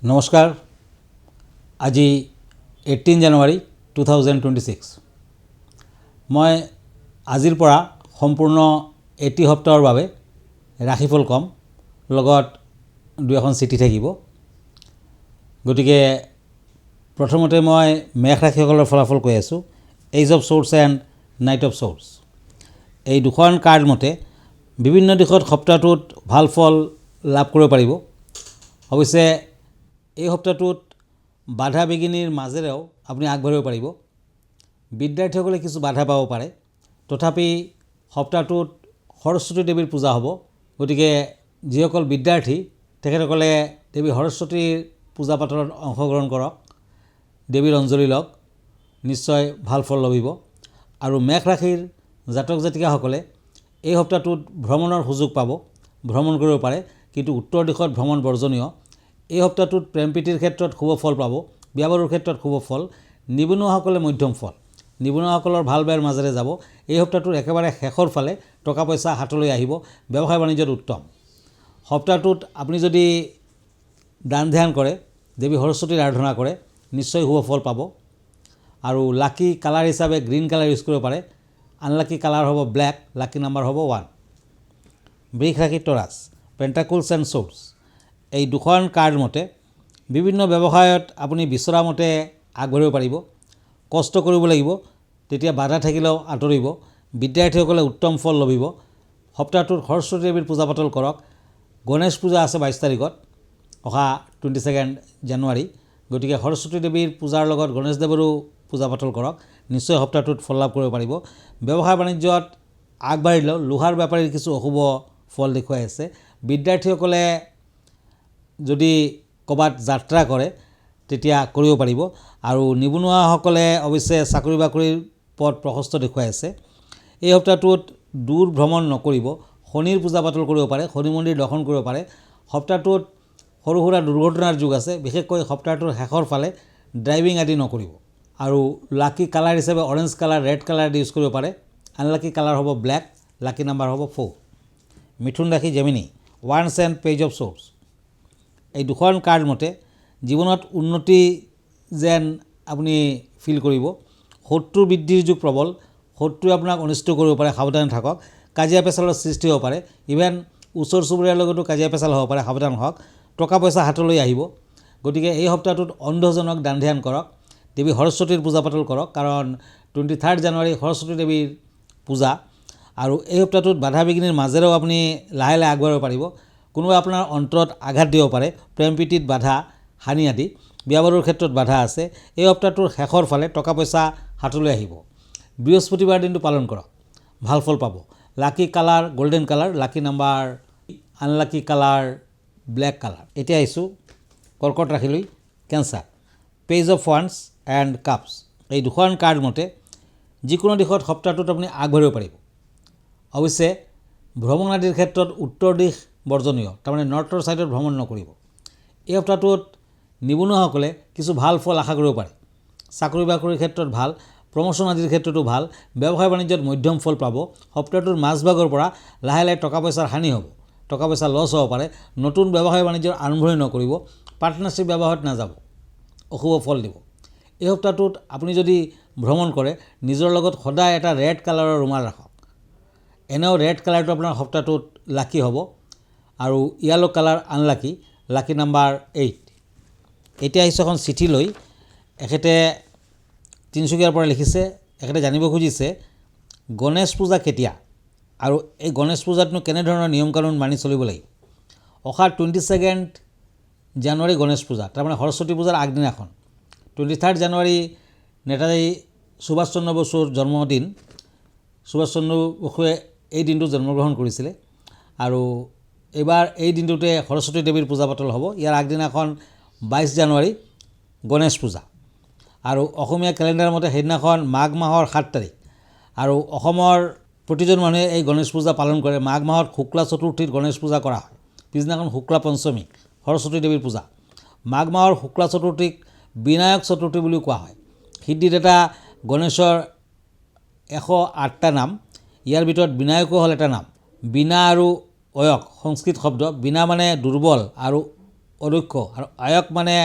নমস্কাৰ। আজি 18 জানুৱাৰী 2026। মই আজিৰ পৰা সম্পূৰ্ণ এটি সপ্তাহৰ বাবে ৰাশিফল কম, লগত দুই এখন চিঠি থাকিব। গতিকে প্ৰথমতে মই মেঘ ৰাশিসকলৰ ফলাফল কৈ আছোঁ। Ace of Swords and Knight of Swords, এই দুখন কাৰ্ড মতে বিভিন্ন দিশত সপ্তাহটোত ভাল ফল লাভ কৰিব পাৰিব। অৱশ্যে এই সপ্তাহটোত বাধা বিঘিনিৰ মাজেৰেও আপুনি আগবাঢ়িব পাৰিব। বিদ্যাৰ্থীসকলে কিছু বাধা পাব পাৰে, তথাপি সপ্তাহটোত সৰস্বতী দেৱীৰ পূজা হ'ব। গতিকে যিসকল বিদ্যাৰ্থী তেখেতসকলে দেৱী সৰস্বতীৰ পূজা পাতলত অংশগ্ৰহণ কৰক, দেৱীৰ অঞ্জলি লওক, নিশ্চয় ভাল ফল লভিব। আৰু মেঘ ৰাশিৰ জাতক জাতিকাসকলে এই সপ্তাহটোত ভ্ৰমণৰ সুযোগ পাব, ভ্ৰমণ কৰিব পাৰে, কিন্তু উত্তৰ দিশত ভ্ৰমণ বৰ্জনীয়। এই সপ্তাহটোত প্ৰেম প্ৰীতিৰ ক্ষেত্ৰত শুভ ফল পাব, বিয়া বাৰুৰ ক্ষেত্ৰত শুভ ফল। নিবনুৱাসকলে মধ্যম ফল, নিবনুৱাসকলৰ ভাল বেয়াৰ মাজেৰে যাব। এই সপ্তাহটোৰ একেবাৰে শেষৰ ফালে টকা পইচা হাতলৈ আহিব, ব্যৱসায় বাণিজ্যত উত্তম। সপ্তাহটোত আপুনি যদি দান ধ্যান কৰে, দেৱী সৰস্বতীৰ আৰাধনা কৰে, নিশ্চয় শুভ ফল পাব। আৰু লাকি কালাৰ হিচাপে গ্ৰীণ কালাৰ ইউজ কৰিব পাৰে। আনলাকি কালাৰ হ'ব ব্লেক, লাকি নাম্বাৰ হ'ব 1। বৃষ ৰাশি টৰাছ, পেণ্টাকুলছ এণ্ড চ'ৰ্টছ, এই দুখন কাৰ্ড মতে বিভিন্ন ব্যৱসায়ত আপুনি বিচৰা মতে আগবাঢ়িব পাৰিব। কষ্ট কৰিব লাগিব, তেতিয়া বাধা থাকিলেও আঁতৰিব। বিদ্যাৰ্থীসকলে উত্তম ফল লভিব। সপ্তাহটোত সৰস্বতী দেৱীৰ পূজা পাতল কৰক। গণেশ পূজা আছে 22 তাৰিখত, অহা 22 জানুৱাৰী। গতিকে সৰস্বতী দেৱীৰ পূজাৰ লগত গণেশ দেৱৰো পূজা পাতল কৰক, নিশ্চয় সপ্তাহটোত ফল লাভ কৰিব পাৰিব। ব্যৱসায় বাণিজ্যত আগবাঢ়িলেও লোহাৰ বেপাৰীৰ কিছু অশুভ ফল দেখুৱাই আছে। বিদ্যাৰ্থীসকলে যদি ক'ৰবাত যাত্ৰা কৰে তেতিয়া কৰিব পাৰিব। আৰু নিবনুৱাসকলে অৱশ্যে চাকৰি বাকৰিৰ পথ প্ৰশস্ত দেখুৱাই আছে। এই সপ্তাহটোত দূৰ ভ্ৰমণ নকৰিব, শনিৰ পূজা পাতল কৰিব পাৰে, শনি মন্দিৰ দৰ্শন কৰিব পাৰে। সপ্তাহটোত সৰু সুৰা দুৰ্ঘটনাৰ যুগ আছে, বিশেষকৈ সপ্তাহটোৰ শেষৰ ফালে ড্ৰাইভিং আদি নকৰিব। আৰু লাকি কালাৰ হিচাপে orange colour, red colour use কৰিব পাৰে। আনলাকি কালাৰ হ'ব ব্লেক, লাকি নাম্বাৰ হ'ব 4। মিথুন ৰাশি জেমিনি, ওৱান্স এণ্ড পেজ অফ চ'ৰ্টছ, এই দুখন কাৰ্ড মতে জীৱনত উন্নতি যেন আপুনি ফিল কৰিব। শত্ৰু বৃদ্ধিৰ যুগ প্ৰবল, শত্ৰুৱে আপোনাক অনিষ্ট কৰিব পাৰে, সাৱধান থাকক। কাজিয়া পেচালৰ সৃষ্টি হ'ব পাৰে, ইভেন ওচৰ চুবুৰীয়াৰ লগতো কাজিয়া পেচাল হ'ব পাৰে, সাৱধান হওক। টকা পইচা হাতলৈ আহিব। গতিকে এই সপ্তাহটোত অন্ধজনক দান ধ্যান কৰক, দেৱী সৰস্বতীৰ পূজা পাতল কৰক, কাৰণ 23 জানুৱাৰী সৰস্বতী দেৱীৰ পূজা। আৰু এই সপ্তাহটোত বাধা বিঘিনিৰ মাজেৰেও আপুনি লাহে লাহে আগবাঢ়িব পাৰিব। কোনোবাই আপোনাৰ অন্তৰত আঘাত দিব পাৰে, প্ৰেম প্ৰীতিত বাধা, হানি আদি। বিয়া বাৰুৰ ক্ষেত্ৰত বাধা আছে। এই সপ্তাহটোৰ শেষৰ ফালে টকা পইচা হাতলৈ আহিব। বৃহস্পতিবাৰ দিনটো পালন কৰক, ভাল ফল পাব। Lucky colour golden colour, lucky number, unlucky colour black colour. এতিয়া আহিছোঁ কৰ্কট ৰাশিলৈ, কেঞ্চাৰ, পেজ অফ ওৱান্স এণ্ড কাপছ, এই দুখন কাৰ্ড মতে যিকোনো দিশত সপ্তাহটোত আপুনি আগবাঢ়িব পাৰিব। অৱশ্যে ভ্ৰমণ আদিৰ ক্ষেত্ৰত উত্তৰ দিশ বৰ্জনীয়, তাৰমানে নৰ্থৰ ছাইডত ভ্ৰমণ নকৰিব। এই সপ্তাহটোত নিবনুৱাসকলে কিছু ভাল ফল আশা কৰিব পাৰে। চাকৰি বাকৰিৰ ক্ষেত্ৰত ভাল, প্ৰমোশ্যন আদিৰ ক্ষেত্ৰতো ভাল। ব্যৱসায় বাণিজ্যত মধ্যম ফল পাব। সপ্তাহটোৰ মাজভাগৰ পৰা লাহে লাহে টকা পইচাৰ হানি হ'ব, টকা পইচা লছ হ'ব পাৰে। নতুন ব্যৱসায় বাণিজ্যৰ আৰম্ভণি নকৰিব, পাৰ্টনাৰশ্বিপ ব্যৱসায়ত নাযাব, অশুভ ফল দিব। এই সপ্তাহটোত আপুনি যদি ভ্ৰমণ কৰে, নিজৰ লগত সদায় এটা ৰেড কালাৰৰ ৰুমাল ৰাখক। এনেও ৰেড কালাৰটো আপোনাৰ সপ্তাহটোত লাকি হ'ব। আৰু য়েল্ল' কালাৰ আনলাকি, লাকি নাম্বাৰ 8। এতিয়া আহিছোঁ এখন চিঠি লৈ। এখেতে তিনিচুকীয়াৰ পৰা লিখিছে। এখেতে জানিব খুজিছে গণেশ পূজা কেতিয়া, আৰু এই গণেশ পূজাতনো কেনেধৰণৰ নিয়ম কানুন মানি চলিব লাগিব। অহা 22 জানুৱাৰী গণেশ পূজা, তাৰমানে সৰস্বতী পূজাৰ আগদিনাখন। 23 জানুৱাৰী নেতাজী সুভাষ চন্দ্ৰ বসুৰ জন্মদিন। সুভাষ চন্দ্ৰ বসুৱে এই দিনটো জন্মগ্ৰহণ কৰিছিলে। আৰু এইবাৰ এই দিনটোতে সৰস্বতী দেৱীৰ পূজা পাতল হ'ব। ইয়াৰ আগদিনাখন 22 জানুৱাৰী গণেশ পূজা। আৰু অসমীয়া কেলেণ্ডাৰ মতে সেইদিনাখন মাঘ মাহৰ 7 তাৰিখ। আৰু অসমৰ প্ৰতিজন মানুহে এই গণেশ পূজা পালন কৰে। মাঘ মাহত শুক্লা চতুৰ্থীত গণেশ পূজা কৰা হয়, পিছদিনাখন শুক্লা পঞ্চমী, সৰস্বতী দেৱীৰ পূজা। মাঘ মাহৰ শুক্লা চতুৰ্থীক বিনায়ক চতুৰ্থী বুলিও কোৱা হয়। সিদ্ধিত এটা গণেশৰ 108টা নাম, ইয়াৰ ভিতৰত বিনায়কো হ'ল এটা নাম। বিনা আৰু অয়ক সংস্কৃত শব্দ। বিনা মানে দুৰ্বল আৰু অদক্ষ আৰু আয়ক মানে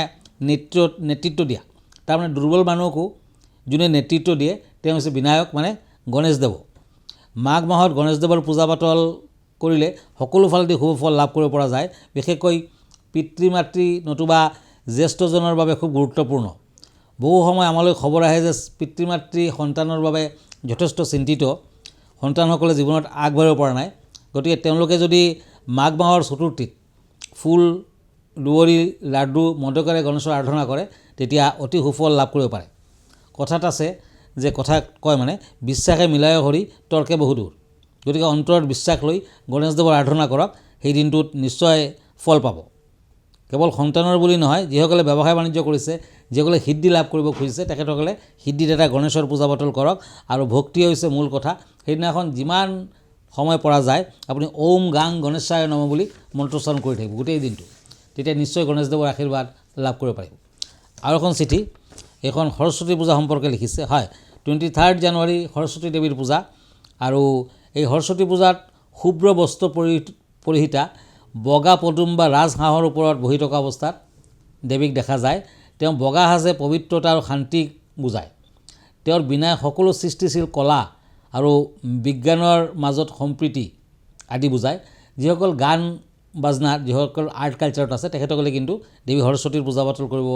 নেতৃত্ব দিয়া তাৰমানে দুৰ্বল মানুহকো যোনে নেতৃত্ব দিয়ে তেওঁ হৈছে বিনায়ক মানে গণেশদেৱ। মাঘ মাহত গণেশদেৱৰ পূজা পাতল কৰিলে সকলো ফালেদি শুভ ফল লাভ কৰিব পৰা যায়। বিশেষকৈ পিতৃ মাতৃ নতুবা জ্যেষ্ঠজনৰ বাবে খুব গুৰুত্বপূৰ্ণ। বহু সময় আমালৈ খবৰ আহে যে পিতৃ মাতৃ সন্তানৰ বাবে যথেষ্ট চিন্তিত, সন্তানসকলে জীৱনত আগবাঢ়িব পৰা নাই। গতিকে তেওঁলোকে যদি মাঘ মাহৰ চতুৰ্থীত ফুল দুৱৰি লাড্ডু মদকেৰে গণেশৰ আৰাধনা কৰে তেতিয়া অতি সুফল লাভ কৰিব পাৰে। কথাত আছে যে কথা কয় মানে বিশ্বাসে মিলাই হৰি তৰ্কে বহুদূৰ। গতিকে অন্তৰত বিশ্বাস লৈ গণেশদেৱৰ আৰাধনা কৰক, সেই দিনটোত নিশ্চয় ফল পাব। কেৱল সন্তানৰ বুলি নহয়, যিসকলে ব্যৱসায় বাণিজ্য কৰিছে, যিসকলে সিদ্ধি লাভ কৰিব খুজিছে তেখেতসকলে সিদ্ধিত এটা গণেশৰ পূজা পাতল কৰক। আৰু ভক্তি হৈছে মূল কথা। সেইদিনাখন যিমান সময় পৰা যায় আপুনি ওম গাং গণেশায় নমঃ বুলি মন্ত্ৰোচ্চাৰণ কৰি থাকিব গোটেই দিনটো, তেতিয়া নিশ্চয় গণেশদেৱৰ আশীৰ্বাদ লাভ কৰিব পাৰিব। আৰু এখন চিঠি, এইখন সৰস্বতী পূজা সম্পৰ্কে লিখিছে। হয়, 23 জানুৱাৰী সৰস্বতী দেৱীৰ পূজা। আৰু এই সৰস্বতী পূজাত শুভ্ৰ বস্ত্ৰ পৰিহিতা বগা পদুম বা ৰাজহাঁহৰ ওপৰত বহি থকা অৱস্থাত দেৱীক দেখা যায়। তেওঁ বগা সাজে পবিত্ৰতা আৰু শান্তিক বুজায়। তেওঁৰ বিনাই সকলো সৃষ্টিশীল কলা আৰু বিজ্ঞানৰ মাজত সম্প্ৰীতি আদি বুজায়। যিসকল গান বাজনাত, যিসকল আৰ্ট কালচাৰত আছে তেখেতসকলে কিন্তু দেৱী সৰস্বতীৰ পূজা পাতল কৰিব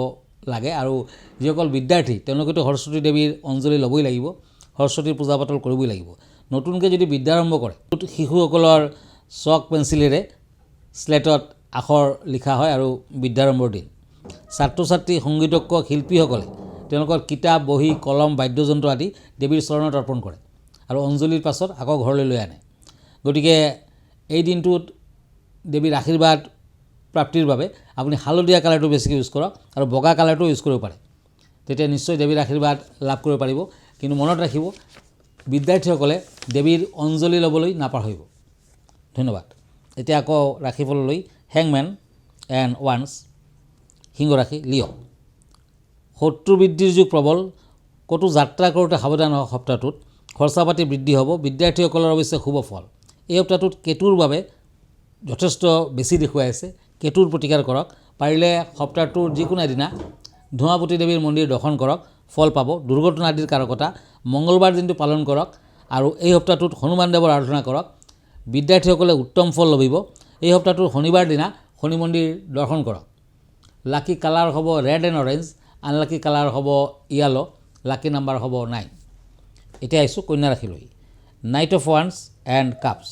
লাগে। আৰু যিসকল বিদ্যাৰ্থী তেওঁলোকেতো সৰস্বতী দেৱীৰ অঞ্জলি ল'বই লাগিব, সৰস্বতীৰ পূজা পাতল কৰিবই লাগিব। নতুনকৈ যদি বিদ্যা আৰম্ভ কৰে শিশুসকলৰ চক পেঞ্চিলেৰে স্লেটত আখৰ লিখা হয় আৰু বিদ্যাৰম্ভৰ দিন। ছাত্ৰ ছাত্ৰী, সংগীতজ্ঞ, শিল্পীসকলে তেওঁলোকৰ কিতাপ, বহী, কলম, বাদ্যযন্ত্ৰ আদি দেৱীৰ চৰণত অৰ্পণ কৰে আৰু অঞ্জলিৰ পাছত আকৌ ঘৰলৈ লৈ আনে। গতিকে এই দিনটোত দেৱীৰ আশীৰ্বাদ প্ৰাপ্তিৰ বাবে আপুনি হালধীয়া কালাৰটো বেছিকৈ ইউজ কৰক আৰু বগা কালাৰটো ইউজ কৰিব পাৰে, তেতিয়া নিশ্চয় দেৱীৰ আশীৰ্বাদ লাভ কৰিব পাৰিব। কিন্তু মনত ৰাখিব, বিদ্যাৰ্থীসকলে দেৱীৰ অঞ্জলি ল'বলৈ নাপাহৰিব। ধন্যবাদ। এতিয়া আকৌ ৰাশিফললৈ হেংমেন এণ্ড ওৱান্স। সিংহ ৰাশি, লিঅ'। শত্ৰু বৃদ্ধিৰ যুগ প্ৰবল, ক'তো যাত্ৰা কৰোঁতে সাৱধান হওক। সপ্তাহটোত খৰচা পাতি বৃদ্ধি হ'ব। বিদ্যাৰ্থীসকলৰ অৱশ্যে শুভ ফল। এই সপ্তাহটোত কেতুৰ বাবে যথেষ্ট বেছি দেখুৱাই আছে। কেতুৰ প্ৰতিকাৰ কৰক। পাৰিলে সপ্তাহটোৰ যিকোনো এদিনা ধোঁৱাপতি দেৱীৰ মন্দিৰ দৰ্শন কৰক, ফল পাব। দুৰ্ঘটনা আদিৰ কাৰকতা। মংগলবাৰ দিনটো পালন কৰক আৰু এই সপ্তাহটোত হনুমান দেৱৰ আৰাধনা কৰক। বিদ্যাৰ্থীসকলে উত্তম ফল লভিব। এই সপ্তাহটোৰ শনিবাৰ দিনা শনি মন্দিৰ দৰ্শন কৰক। লাকি কালাৰ হ'ব red and orange, unlucky colour হ'ব য়েলো, লাকি নাম্বাৰ হ'ব 9। এতিয়া আহিছোঁ কন্যা ৰাশিলৈ। নাইট অফ ওৱান্স এণ্ড কাপছ।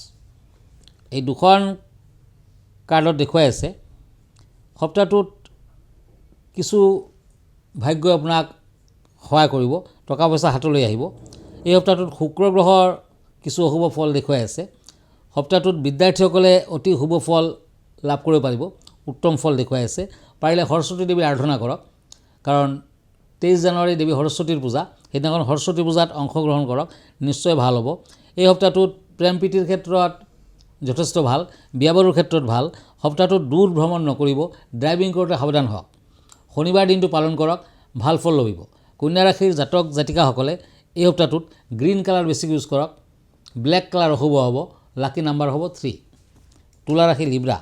এই দুখন কাৰ্ডত দেখুৱাই আছে সপ্তাহটোত কিছু ভাগ্যই আপোনাক সহায় কৰিব, টকা পইচা হাতলৈ আহিব। এই সপ্তাহটোত শুক্ৰ গ্ৰহৰ কিছু অশুভ ফল দেখুৱাই আছে। সপ্তাহটোত বিদ্যাৰ্থীসকলে অতি শুভ ফল লাভ কৰিব পাৰিব, উত্তম ফল দেখুৱাই আছে। পাৰিলে সৰস্বতী দেৱীৰ আৰাধনা কৰক, কাৰণ 23 জানুৱাৰী দেৱী সৰস্বতীৰ পূজা, সেইদিনাখন সৰস্বতী পূজাত অংশগ্ৰহণ কৰক, নিশ্চয় ভাল হ'ব। এই সপ্তাহটোত প্ৰেম প্ৰীতিৰ ক্ষেত্ৰত যথেষ্ট ভাল, বিয়া বাৰুৰ ক্ষেত্ৰত ভাল। সপ্তাহটোত দূৰ ভ্ৰমণ নকৰিব, ড্ৰাইভিং কৰোঁতে সাৱধান হওক। শনিবাৰ দিনটো পালন কৰক, ভাল ফল লভিব। কন্যা ৰাশিৰ জাতক জাতিকাসকলে এই সপ্তাহটোত গ্ৰীণ কালাৰ বেছিকৈ ইউজ কৰক, ব্লেক কালাৰ অশুভ হ'ব, লাকি নাম্বাৰ হ'ব 3। তুলা ৰাশি, Libra.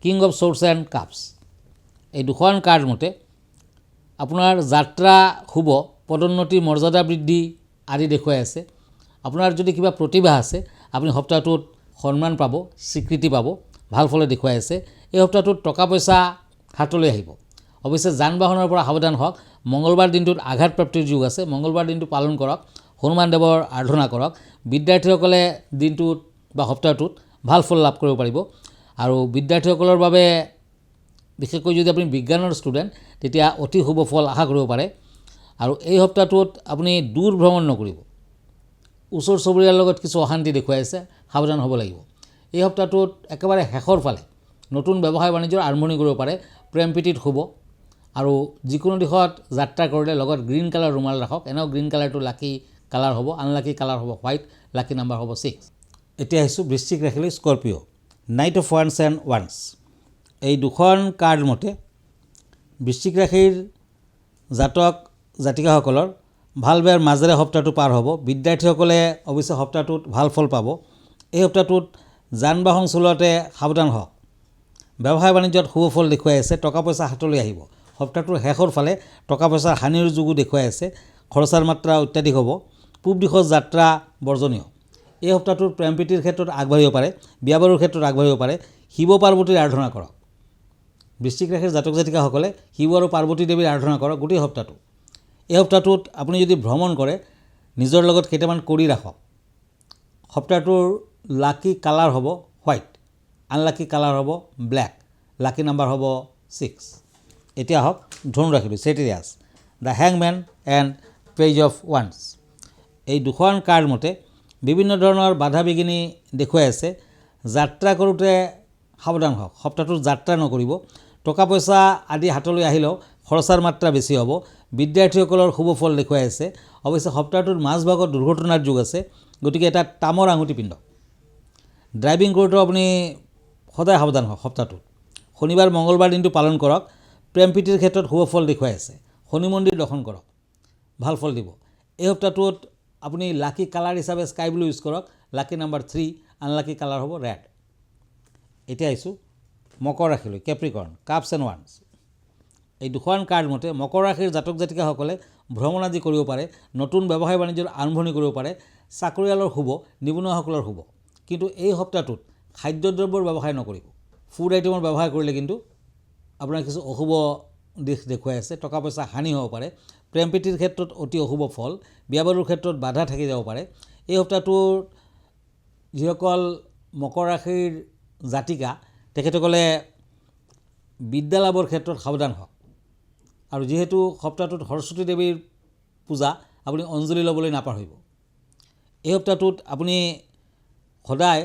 King of swords and cups. এই দুখন কাৰ্ড মতে আপোনাৰ যাত্ৰা শুভ, পদোন্নতি, মৰ্যাদা বৃদ্ধি আদি দেখুৱাই আছে। আপোনাৰ যদি কিবা প্ৰতিভা আছে আপুনি সপ্তাহটোত সন্মান পাব, স্বীকৃতি পাব, ভাল ফলে দেখুৱাই আছে। এই সপ্তাহটোত টকা পইচা হাতলৈ আহিব। অৱশ্যে যান বাহনৰ পৰা সাৱধান হওক। মংগলবাৰ দিনটোত আঘাতপ্ৰাপ্তিৰ যুগ আছে, মংগলবাৰ দিনটো পালন কৰক, হনুমান দেৱৰ আৰাধনা কৰক। বিদ্যাৰ্থীসকলে দিনটোত বা সপ্তাহটোত ভাল ফল লাভ কৰিব পাৰিব। আৰু বিদ্যাৰ্থীসকলৰ বাবে বিশেষকৈ যদি আপুনি বিজ্ঞানৰ ষ্টুডেণ্ট তেতিয়া অতি শুভ ফল আশা কৰিব পাৰে। আৰু এই সপ্তাহটোত আপুনি দূৰ ভ্ৰমণ নকৰিব। ওচৰ চুবুৰীয়াৰ লগত কিছু অশান্তি দেখুৱাই আছে, সাৱধান হ'ব লাগিব। এই সপ্তাহটোত একেবাৰে শেষৰ ফালে নতুন ব্যৱসায় বাণিজ্যৰ আৰম্ভণি কৰিব পাৰে, প্ৰেম প্ৰীতিত শুভ। আৰু যিকোনো দিশত যাত্ৰা কৰিলে লগত গ্ৰীণ কালাৰ ৰুমাল ৰাখক, এনেও গ্ৰীণ কালাৰটো লাকি কালাৰ হ'ব, আনলাকি কালাৰ হ'ব হোৱাইট, লাকি নাম্বাৰ হ'ব 6। এতিয়া আহিছোঁ বৃশ্চিক ৰাশিলৈ, স্কৰপিঅ'। নাইট অফ ওৱান্স এণ্ড ওৱান্স। এই দুখন কাৰ্ড মতে বৃশ্চিক ৰাশিৰ জাতক জাতিকাসকলৰ ভাল বেয়াৰ মাজেৰে সপ্তাহটো পাৰ হ'ব। বিদ্যাৰ্থীসকলে অৱশ্যে সপ্তাহটোত ভাল ফল পাব। এই সপ্তাহটোত যান বাহন চলোৱাতে সাৱধান হওক। ব্যৱসায় বাণিজ্যত শুভ ফল দেখুৱাই আছে, টকা পইচা হাতলৈ আহিব। সপ্তাহটোৰ শেষৰ ফালে টকা পইচাৰ হানিৰ যোগো দেখুৱাই আছে, খৰচাৰ মাত্ৰা অত্যাধিক হ'ব, পূব দিশৰ যাত্ৰা বৰ্জনীয়। এই সপ্তাহটোত প্ৰেম প্ৰীতিৰ ক্ষেত্ৰত আগবাঢ়িব পাৰে, বিয়া বাৰুৰ ক্ষেত্ৰত আগবাঢ়িব পাৰে। শিৱ পাৰ্বতীৰ আৰাধনা কৰক। বৃশ্চিক ৰাশিৰ জাতক জাতিকাসকলে শিৱ আৰু পাৰ্বতী দেৱীৰ আৰাধনা কৰক গোটেই সপ্তাহটো। এই সপ্তাহটোত আপুনি যদি ভ্ৰমণ কৰে নিজৰ লগত কেইটামান কৰি ৰাখক। সপ্তাহটোৰ লাকি কালাৰ হ'ব হোৱাইট, আনলাকি কালাৰ হ'ব ব্লেক, লাকি নাম্বাৰ হ'ব 6। এতিয়া আহক ধনু ৰাশিলৈ, চেটেৰিয়াছ, the হেংমেন and Page of once. এই দুখন কাৰ্ড মতে বিভিন্ন ধৰণৰ বাধা বিঘিনি দেখুৱাই আছে। যাত্ৰা কৰোঁতে সাৱধান হওক, সপ্তাহটোত যাত্ৰা নকৰিব। টকা পইচা আদি হাতলৈ আহিলেও খৰচাৰ মাত্ৰা বেছি হ'ব। বিদ্যাৰ্থীসকলৰ শুভ ফল দেখুৱাই আছে। অৱশ্যে সপ্তাহটোত মাজভাগত দুৰ্ঘটনাৰ যোগ আছে, গতিকে এটা তামৰ আঙুঠি পিন্ধক। ড্ৰাইভিং কৰোঁতেও আপুনি সদায় সাৱধান হওক সপ্তাহটোত। শনিবাৰ মঙ্গলবাৰ দিনটো পালন কৰক। প্ৰেম প্ৰীতিৰ ক্ষেত্ৰত শুভ ফল দেখুৱাই আছে। শনি মন্দিৰ দৰ্শন কৰক, ভাল ফল দিব। এই সপ্তাহটোত আপুনি লাকি কালাৰ হিচাপে স্কাই ব্লু ইউজ কৰক, লাকি নাম্বাৰ 3, আনলাকি কালাৰ হ'ব ৰেড। এতিয়া আহিছোঁ মকৰ ৰাশিলৈ, কেপ্ৰিকৰ্ণ, কাপছ এণ্ড ওৱান্স। এই দুখন কাৰ্ড মতে মকৰ ৰাশিৰ জাতক জাতিকাসকলে ভ্ৰমণ আদি কৰিব পাৰে, নতুন ব্যৱসায় বাণিজ্যৰ আৰম্ভণি কৰিব পাৰে। চাকৰিয়ালৰ শুভ, নিবনুৱাসকলৰ শুভ। কিন্তু এই সপ্তাহটোত খাদ্যদ্ৰব্যৰ ব্যৱসায় নকৰিব। ফুড আইটেমৰ ব্যৱসায় কৰিলে কিন্তু আপোনাৰ কিছু অশুভ দিশ দেখুৱাই আছে, টকা পইচা হানি হ'ব পাৰে। প্ৰেম প্ৰীতিৰ ক্ষেত্ৰত অতি অশুভ ফল, বিয়া বাৰুৰ ক্ষেত্ৰত বাধা থাকি যাব পাৰে। এই সপ্তাহটোত যিসকল মকৰ ৰাশিৰ জাতিকা তেখেতসকলে বিদ্যা লাভৰ ক্ষেত্ৰত সাৱধান হওক। আৰু যিহেতু সপ্তাহটোত সৰস্বতী দেৱীৰ পূজা, আপুনি অঞ্জলি ল'বলৈ নাপাহৰিব। এই সপ্তাহটোত আপুনি সদায়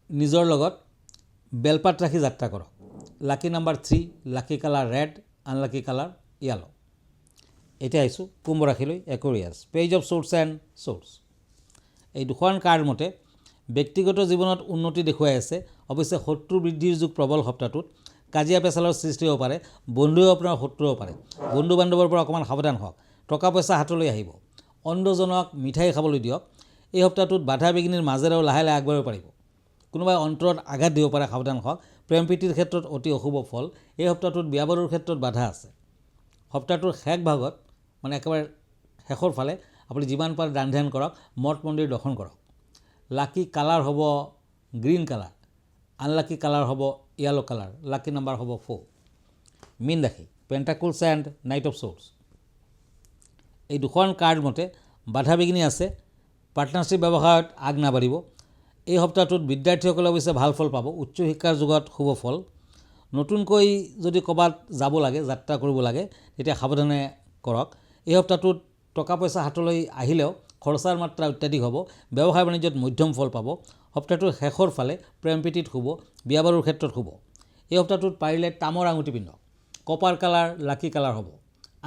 নিজৰ লগত বেলপাত ৰাখি যাত্ৰা কৰক। Lucky number 3, lucky colour red, unlucky colour yellow. এতিয়া আহিছোঁ কুম্ভ ৰাশিলৈ, Aquarius, page of swords and swords. এই দুখন কাৰ্ড মতে ব্যক্তিগত জীৱনত উন্নতি দেখুৱাই আছে। অৱশ্যে শত্ৰু বৃদ্ধিৰ যুগ প্ৰবল সপ্তাহটোত। কাজিয়া পেচালৰ সৃষ্টি হ'ব পাৰে, বন্ধুও আপোনাৰ শত্ৰু হ'ব পাৰে। বন্ধু বান্ধৱৰ পৰা অকণমান সাৱধান হওক। টকা পইচা হাতলৈ আহিব। অন্ধজনক মিঠাই খাবলৈ দিয়ক। এই সপ্তাহটোত বাধা বিঘিনিৰ মাজেৰেও লাহে লাহে আগবাঢ়িব পাৰিব। কোনোবাই অন্তৰত আঘাত দিব পাৰে, সাৱধান হওক। প্ৰেম প্ৰীতিৰ ক্ষেত্ৰত অতি অশুভ ফল। এই সপ্তাহটোত বিয়া বাৰুৰ ক্ষেত্ৰত বাধা আছে। সপ্তাহটোৰ শেষ ভাগত মানে একেবাৰে শেষৰ ফালে আপুনি যিমান পাৰে দান ধ্যান কৰক, মঠ মন্দিৰ দৰ্শন কৰক। লাকি কালাৰ হ'ব গ্ৰীণ কালাৰ, আনলাকি কালাৰ হ'ব য়েলো কালাৰ, লাকি নাম্বাৰ হ'ব 4। মীন ৰাশি, পেণ্টাকুলছ এণ্ড নাইট অফ শ্বৰ্টছ। এই দুখন কাৰ্ড মতে বাধা বিঘিনি আছে, পাৰ্টনাৰশ্বিপ ব্যৱসায়ত আগ নাবাঢ়িব। এই সপ্তাহটোত বিদ্যাৰ্থীসকলে অৱশ্যে ভাল ফল পাব। উচ্চ শিক্ষাৰ যুগত শুভ ফল। নতুনকৈ যদি ক'ৰবাত যাব লাগে, যাত্ৰা কৰিব লাগে, তেতিয়া সাৱধানে কৰক। এই সপ্তাহটোত টকা পইচা হাতলৈ আহিলেও খৰচাৰ মাত্ৰা অত্যাধিক হ'ব। ব্যৱসায় বাণিজ্যত মধ্যম ফল পাব। সপ্তাহটোৰ শেষৰ ফালে প্ৰেম প্ৰীতিত শুভ, বিয়া বাৰুৰ ক্ষেত্ৰত শুভ। এই সপ্তাহটোত পাৰিলে তামৰ আঙুঠি পিন্ধক। কপাৰ কালাৰ লাকি কালাৰ হ'ব,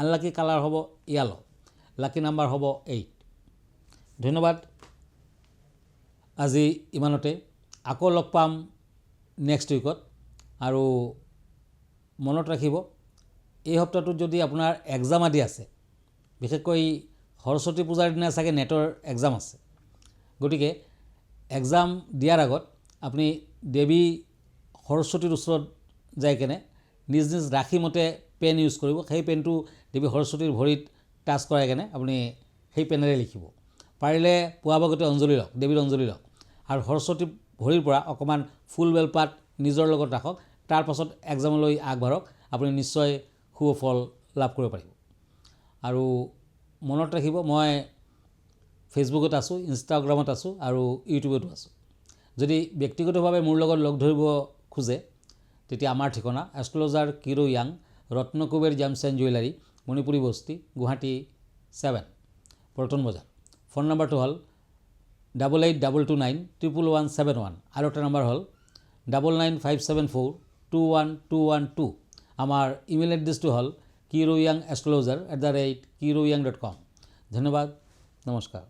আনলাকি কালাৰ হ'ব য়েলো, লাকি নাম্বাৰ হ'ব 8। ধন্যবাদ। আজি ইমানতে, আকৌ লগ পাম নেক্সট উইকত। আৰু মনত ৰাখিব, এই সপ্তাহটোত যদি আপোনাৰ এক্সাম আদি আছে, বিশেষকৈ সৰস্বতী পূজাৰ দিনা চাগে নেটৰ এক্সাম আছে, গতিকে এক্সাম দিয়াৰ আগত আপুনি দেৱী সৰস্বতীৰ ওচৰত যাই কেনে নিজ নিজ ৰাশি মতে পেন ইউজ কৰিব। সেই পেনটো দেৱী সৰস্বতীৰ ভৰিত টাচ কৰাই কেনে আপুনি সেই পেনেৰে লিখিব। পাৰিলে পুৱা ভাগতে অঞ্জলি লওক, দেৱীৰ অঞ্জলি লওক। আৰু সৰস্বতী ভৰিৰ পৰা অকণমান ফুল বেলপাত নিজৰ লগত ৰাখক। তাৰপাছত এক্সামলৈ আগবাঢ়ক, আপুনি নিশ্চয় শুভ ফল লাভ কৰিব পাৰিব। আৰু মনত ৰাখিব, মই ফেচবুকত আছোঁ, ইনষ্টাগ্ৰামত আছোঁ আৰু ইউটিউবতো আছোঁ। যদি ব্যক্তিগতভাৱে মোৰ লগত লগ ধৰিব খোজে, তেতিয়া আমাৰ ঠিকনা এষ্ট্ৰলজাৰ কিৰো য়াং, Ratnakuber gems and jewellery, Manipuri Basti, Guwahati 7, Paltan বজাৰ। ফোন নম্বৰটো হ'ল 8822911171। আৰু এটা নম্বৰ হ'ল 9957421212। আমাৰ ইমেইল এড্ৰেছটো হ'ল kiroyangastrologer@kiroyang.com। ধন্যবাদ, নমস্কাৰ।